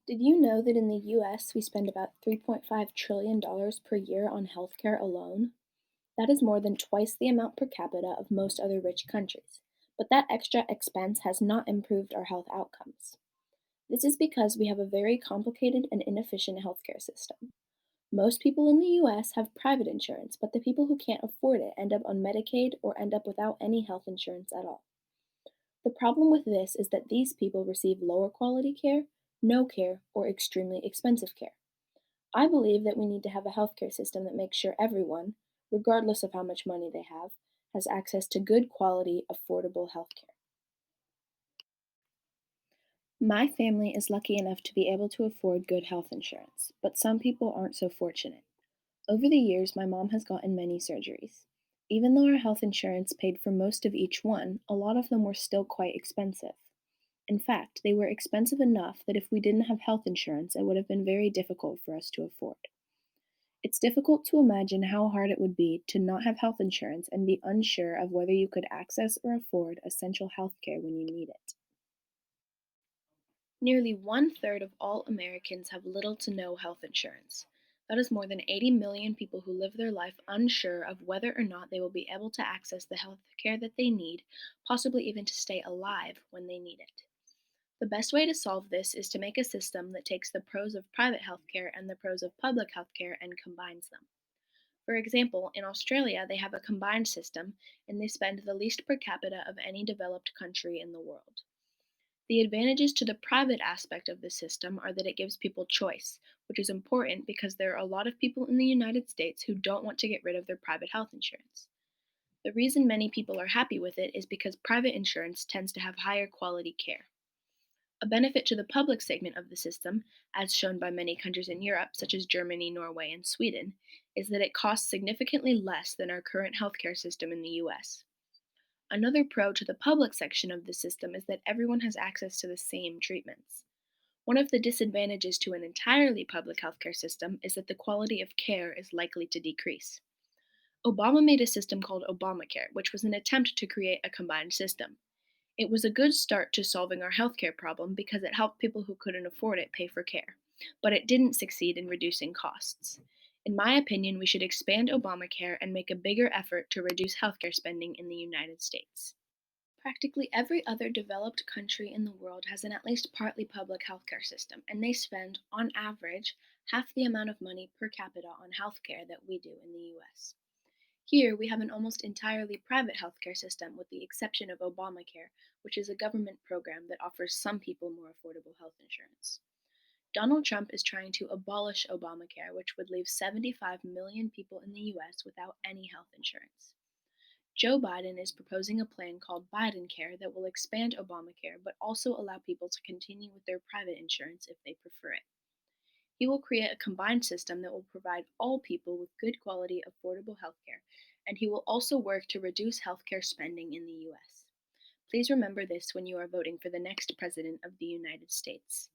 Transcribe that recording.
Did you know that in the US we spend about $3.5 trillion per year on healthcare alone? That is more than twice the amount per capita of most other rich countries. But that extra expense has not improved our health outcomes. This is because we have a very complicated and inefficient healthcare system. Most people in the US have private insurance, but the people who can't afford it end up on Medicaid or end up without any health insurance at all. The problem with this is that these people receive lower quality care, no care, or extremely expensive care. I believe that we need to have a healthcare system that makes sure everyone, regardless of how much money they have, has access to good quality, affordable healthcare. My family is lucky enough to be able to afford good health insurance, but some people aren't so fortunate. Over the years, my mom has gotten many surgeries. Even though our health insurance paid for most of each one, a lot of them were still quite expensive. In fact, they were expensive enough that if we didn't have health insurance, it would have been very difficult for us to afford. It's difficult to imagine how hard it would be to not have health insurance and be unsure of whether you could access or afford essential health care when you need it. Nearly one third of all Americans have little to no health insurance. That is more than 80 million people who live their life unsure of whether or not they will be able to access the health care that they need, possibly even to stay alive when they need it. The best way to solve this is to make a system that takes the pros of private healthcare and the pros of public healthcare and combines them. For example, in Australia, they have a combined system and they spend the least per capita of any developed country in the world. The advantages to the private aspect of the system are that it gives people choice, which is important because there are a lot of people in the United States who don't want to get rid of their private health insurance. The reason many people are happy with it is because private insurance tends to have higher quality care. A benefit to the public segment of the system, as shown by many countries in Europe, such as Germany, Norway, and Sweden, is that it costs significantly less than our current healthcare system in the US. Another pro to the public section of the system is that everyone has access to the same treatments. One of the disadvantages to an entirely public healthcare system is that the quality of care is likely to decrease. Obama made a system called Obamacare, which was an attempt to create a combined system. It was a good start to solving our healthcare problem because it helped people who couldn't afford it pay for care, but it didn't succeed in reducing costs. In my opinion, we should expand Obamacare and make a bigger effort to reduce healthcare spending in the United States. Practically every other developed country in the world has an at least partly public healthcare system, and they spend, on average, half the amount of money per capita on healthcare that we do in the US. Here, we have an almost entirely private healthcare system with the exception of Obamacare, which is a government program that offers some people more affordable health insurance. Donald Trump is trying to abolish Obamacare, which would leave 75 million people in the US without any health insurance. Joe Biden is proposing a plan called Biden Care that will expand Obamacare but also allow people to continue with their private insurance if they prefer it. He will create a combined system that will provide all people with good quality, affordable healthcare, and he will also work to reduce healthcare spending in the US. Please remember this when you are voting for the next President of the United States.